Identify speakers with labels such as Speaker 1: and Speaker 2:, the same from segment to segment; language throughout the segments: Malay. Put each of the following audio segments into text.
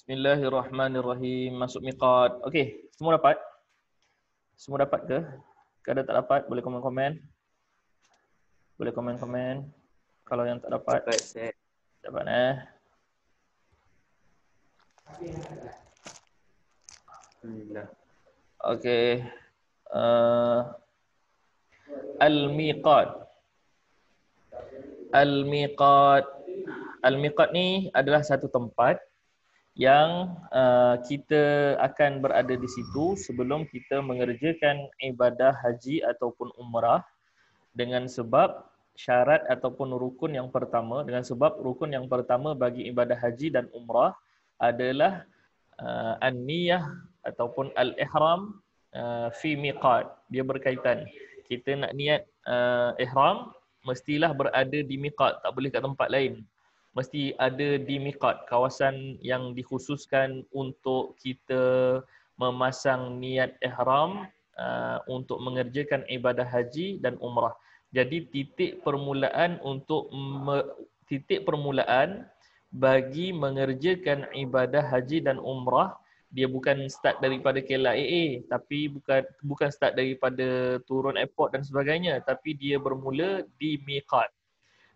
Speaker 1: Bismillahirrahmanirrahim. Masuk miqat. Okey, semua dapat? Semua dapat ke? Kalau tak dapat, boleh komen-komen. Boleh komen-komen. Kalau yang tak dapat,
Speaker 2: Dapat set.
Speaker 1: dapat
Speaker 2: Alhamdulillah.
Speaker 1: Okey. Uh, Al-miqat. Al-miqat. Al-miqat ni adalah satu tempat yang kita akan berada di situ sebelum kita mengerjakan ibadah haji ataupun umrah dengan sebab syarat ataupun rukun yang pertama, dengan sebab rukun yang pertama bagi ibadah haji dan umrah adalah an-niyah ataupun al-ihram fi miqat. Dia berkaitan. Kita nak niat ihram mestilah berada di miqat, tak boleh kat tempat lain. Mesti ada di miqat, kawasan yang dikhususkan untuk kita memasang niat ihram untuk mengerjakan ibadah haji dan umrah. Jadi titik permulaan bagi mengerjakan ibadah haji dan umrah, dia bukan start daripada KLIA, tapi bukan start daripada turun airport dan sebagainya, tapi dia bermula di miqat.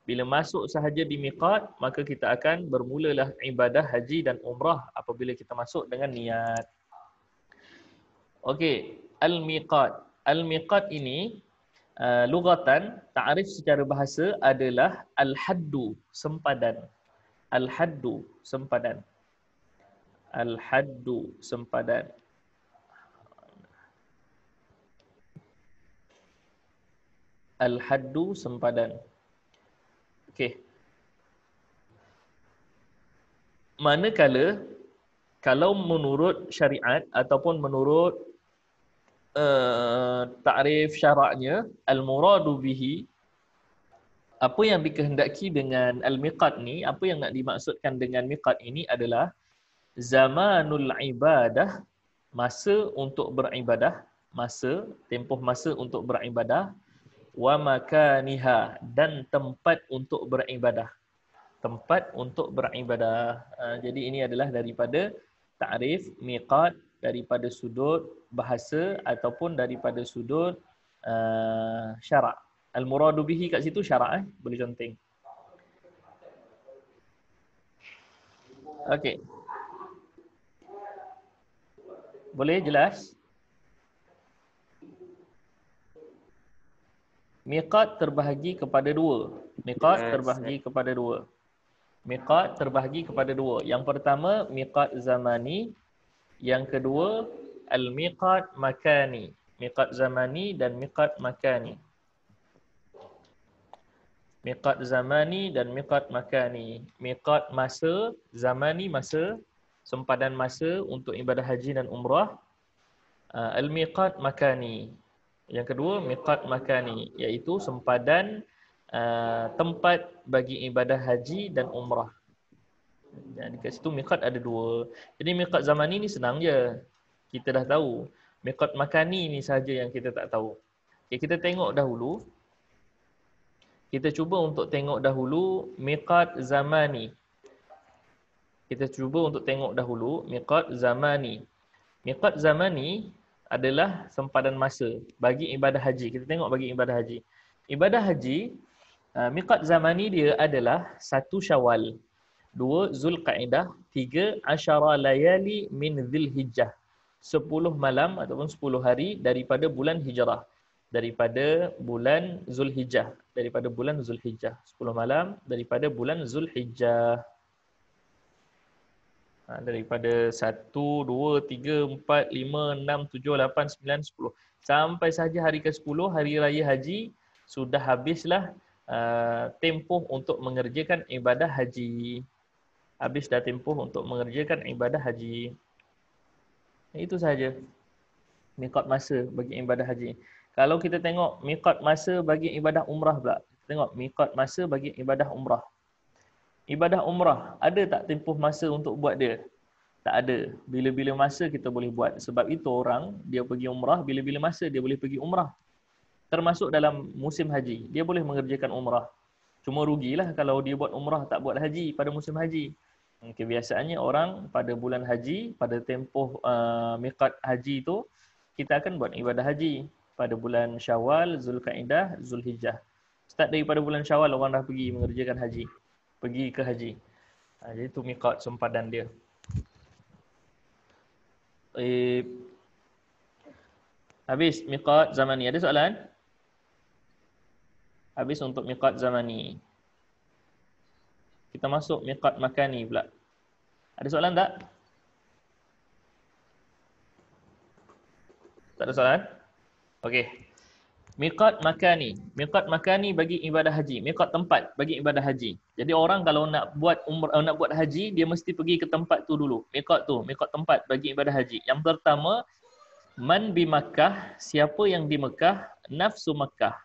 Speaker 1: Bila masuk sahaja di miqat, maka kita akan bermulalah ibadah haji dan umrah apabila kita masuk dengan niat. Okey, al-miqat. Al-miqat ini lugatan, ta'rif secara bahasa adalah al-haddu, sempadan. Al-haddu, sempadan. Al-haddu, sempadan. Al-haddu, sempadan. Okey. Manakala kalau menurut syariat ataupun menurut ta'rif syaraknya, al-muradu bihi, apa yang dikehendaki dengan al-miqat ni, apa yang nak dimaksudkan dengan miqat ini adalah zamanul ibadah, masa untuk beribadah, tempoh masa untuk beribadah, wa makaniha, dan tempat untuk beribadah. Tempat untuk beribadah. Jadi ini adalah daripada ta'rif miqat daripada sudut bahasa ataupun daripada sudut syarak. Al-muradu bihi kat situ syarak, boleh conteng. Okey. Boleh jelas? Miqat terbahagi kepada dua. Miqat terbahagi kepada dua. Miqat terbahagi kepada dua. Yang pertama, miqat zamani. Yang kedua, al-miqat makani. Miqat zamani dan miqat makani. Miqat zamani dan miqat makani. Miqat masa, zamani masa, sempadan masa untuk ibadah haji dan umrah. Al-miqat makani. Yang kedua, miqat makani, iaitu sempadan tempat bagi ibadah haji dan umrah. Jadi kat situ miqat ada dua. Jadi miqat zamani ni senang je. Kita dah tahu. Miqat makani ni sahaja yang kita tak tahu. Okay, kita tengok dahulu. Kita cuba untuk tengok dahulu miqat zamani. Kita cuba untuk tengok dahulu miqat zamani. Miqat zamani adalah sempadan masa bagi ibadah haji. Kita tengok bagi ibadah haji. Ibadah haji, miqat zamani dia adalah 1 Syawal, 2 Zulqa'dah, 3 Asyara layali min Dzulhijjah. 10 malam ataupun 10 hari daripada bulan Hijrah. Daripada bulan Zulhijjah. Daripada bulan Zulhijjah. 10 malam daripada bulan Zulhijjah. Daripada 1, 2, 3, 4, 5, 6, 7, 8, 9, 10. Sampai saja hari ke-10, Hari Raya Haji, sudah habislah tempoh untuk mengerjakan ibadah haji. Habis dah tempoh untuk mengerjakan ibadah haji. Itu sahaja miqat masa bagi ibadah haji. Kalau kita tengok miqat masa bagi ibadah umrah pula. Tengok miqat masa bagi ibadah umrah. Ibadah umrah, ada tak tempoh masa untuk buat dia? Tak ada. Bila-bila masa kita boleh buat. Sebab itu orang, dia pergi umrah, bila-bila masa dia boleh pergi umrah. Termasuk dalam musim haji, dia boleh mengerjakan umrah. Cuma rugilah kalau dia buat umrah tak buat haji pada musim haji. Kebiasaannya orang pada bulan haji, pada tempoh miqat haji itu, kita akan buat ibadah haji pada bulan Syawal, Zulkaidah, Zulhijjah. Start daripada bulan Syawal orang dah pergi mengerjakan haji. Pergi ke haji. Jadi itu miqat sempadan dia. Habis miqat zamani. Ada soalan? Habis untuk miqat zamani. Kita masuk miqat makani pula. Ada soalan tak? Tak ada soalan? Okey. Miqat makani. Miqat makani bagi ibadah haji. Miqat tempat bagi ibadah haji. Jadi orang kalau nak buat nak buat haji, dia mesti pergi ke tempat tu dulu. Miqat tu, miqat tempat bagi ibadah haji. Yang pertama, man bi Makkah, siapa yang di Mekah, nafsu Makkah.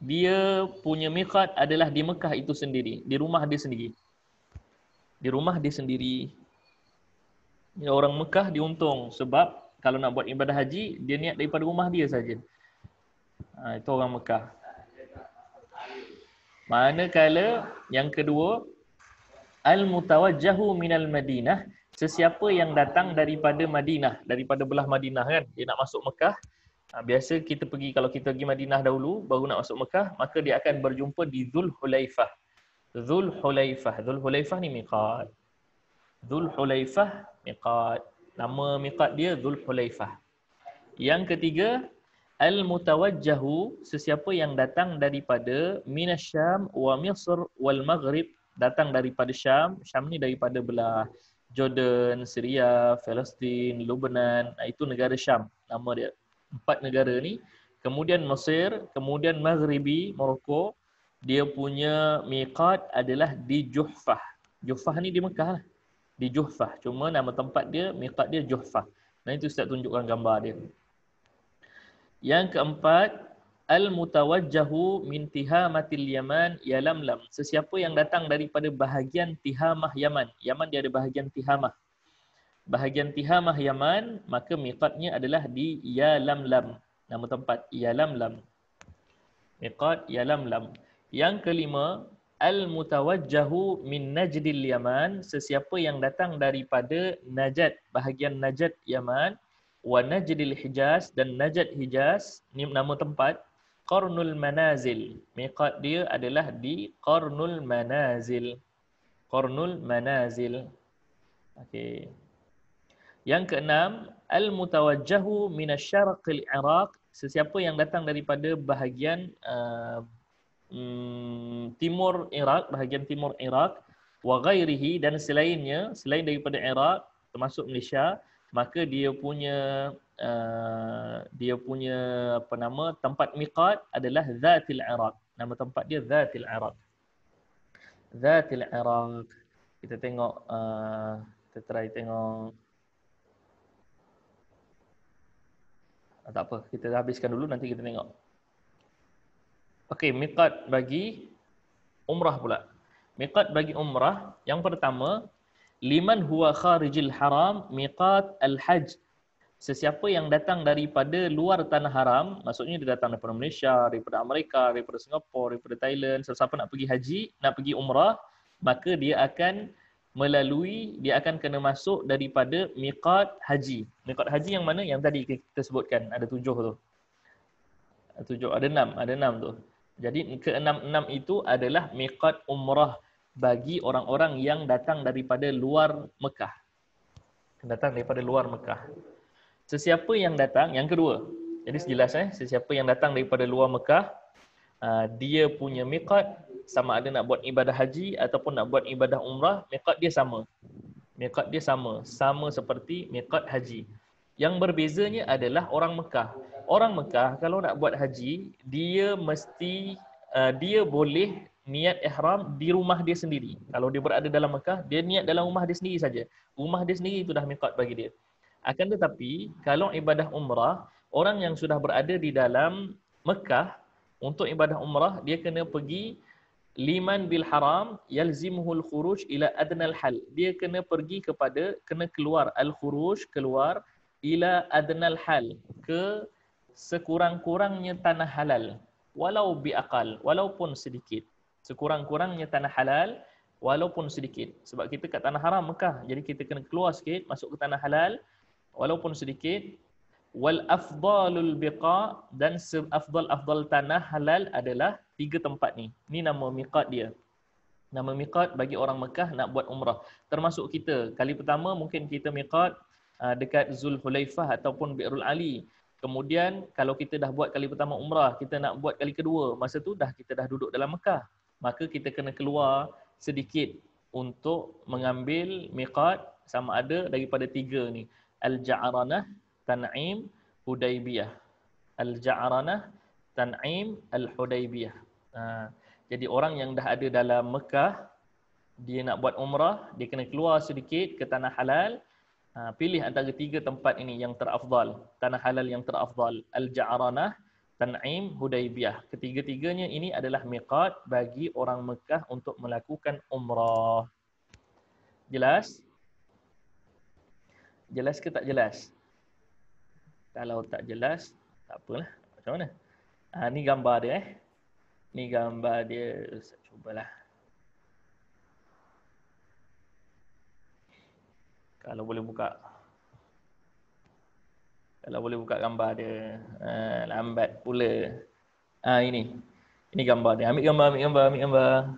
Speaker 1: Dia punya miqat adalah di Mekah itu sendiri, di rumah dia sendiri. Di rumah dia sendiri. Ya, orang Mekah diuntung sebab kalau nak buat ibadah haji, dia niat daripada rumah dia saja. Itu orang Mekah. Manakala yang kedua, al-mutawajjahu minal Madinah, sesiapa yang datang daripada Madinah, daripada belah Madinah kan, dia nak masuk Mekah. Biasa kita pergi, kalau kita pergi Madinah dahulu, baru nak masuk Mekah, maka dia akan berjumpa di Zulhulaifah. Zulhulaifah ni miqat. Zulhulaifah miqat. Nama miqat dia Zulhulaifah. Yang ketiga, al-mutawajjahu, sesiapa yang datang daripada Minasyam wa Misr wal Maghrib, datang daripada Syam. Syam ni daripada belah Jordan, Syria, Palestin, Lebanon. Itu negara Syam, nama dia. 4 negara ni. Kemudian Mesir, kemudian Maghribi, Morocco. Dia punya miqat adalah di Juhfah. Juhfah ni di Mekah lah. Di Juhfah. Cuma nama tempat dia, miqat dia Juhfah. Nah itu Ustaz tunjukkan gambar dia. Yang keempat, al-mutawajjahu min Tihamatil Yaman Yalamlam. Sesiapa yang datang daripada bahagian Tihamah Yaman. Yaman dia ada bahagian Tihamah. Bahagian Tihamah Yaman, maka miqatnya adalah di Yalamlam. Nama tempat Yalamlam. Miqat Yalamlam. Yang kelima, al-mutawajjahu min Najdil Yaman. Sesiapa yang datang daripada Najd, bahagian Najd Yaman. Wa Najdil Hijaz, dan Najd Hijaz, ni nama tempat. Qarnul Manazil. Miqat dia adalah di Qarnul Manazil. Qarnul Manazil. Okey. Yang keenam, al-mutawajjahu minasyarqil Iraq. Sesiapa yang datang daripada bahagian timur Iraq, bahagian timur Iraq, wa ghairihi, dan selainnya, selain daripada Iraq, termasuk Malaysia, maka dia punya apa nama, tempat miqat adalah Zatil Iraq. Nama tempat dia Zatil Iraq. Zatil Iraq. Kita tengok, kita try tengok. Tak apa, kita habiskan dulu, nanti kita tengok. Okey, miqat bagi umrah pula. Miqat bagi umrah, yang pertama, liman huwa kharijil haram miqat al-hajj. Sesiapa yang datang daripada luar tanah haram, maksudnya dia datang daripada Malaysia, daripada Amerika, daripada Singapura, daripada Thailand, sesiapa nak pergi haji, nak pergi umrah, maka dia akan kena masuk daripada miqat haji. Miqat haji yang mana? Yang tadi kita sebutkan, ada 7 tu. 7, ada 6 tu. Jadi ke-6 itu adalah miqat umrah bagi orang-orang yang datang daripada luar Mekah. Datang daripada luar Mekah. Sesiapa yang datang, yang kedua. Jadi sejelas sesiapa yang datang daripada luar Mekah, dia punya miqat sama ada nak buat ibadah haji ataupun nak buat ibadah umrah, miqat dia sama. Miqat dia sama seperti miqat haji. Yang berbezanya adalah orang Mekah. Orang Mekah kalau nak buat haji, dia mesti dia boleh niat ihram di rumah dia sendiri. Kalau dia berada dalam Mekah, dia niat dalam rumah dia sendiri saja. Rumah dia sendiri itu dah miqat bagi dia. Akan tetapi kalau ibadah umrah, orang yang sudah berada di dalam Mekah untuk ibadah umrah, dia kena pergi liman bil haram yalzimuhul khuruj ila adnal hal. Dia kena keluar al-khuruj, keluar ila adnal hal, ke sekurang-kurangnya tanah halal, walau biaqal, walaupun sedikit. Sekurang-kurangnya tanah halal walaupun sedikit. Sebab kita kat tanah haram Mekah, jadi kita kena keluar sikit masuk ke tanah halal walaupun sedikit. Wal afdalul biqa, dan seafdal-afdal tanah halal adalah 3 tempat ni. Ni nama miqat dia. Nama miqat bagi orang Mekah nak buat umrah. Termasuk kita. Kali pertama mungkin kita miqat dekat Zulhulaifah ataupun Bi'rul Ali. Kemudian kalau kita dah buat kali pertama umrah, kita nak buat kali kedua, masa tu kita dah duduk dalam Mekah. Maka kita kena keluar sedikit untuk mengambil miqat sama ada daripada 3 ni. Al-Ja'ranah, Tan'im, Hudaybiyah. Al-Ja'ranah, Tan'im, Al-Hudaybiyah. Jadi orang yang dah ada dalam Mekah, dia nak buat umrah, dia kena keluar sedikit ke tanah halal. Pilih antara 3 tempat ini yang terafdal. Tanah halal yang terafdal. Al-Ja'ranah, Tan'im, Hudaybiyah. Ketiga-tiganya ini adalah miqat bagi orang Mekah untuk melakukan umrah. Jelas? Jelas ke tak jelas? Kalau tak jelas, tak apalah. Macam mana? Ni gambar dia Ni gambar dia. Cubalah. Kalau boleh buka. Kalau boleh buka gambar dia. Lambat pula. Ini. Ini gambar dia. Ambil gambar.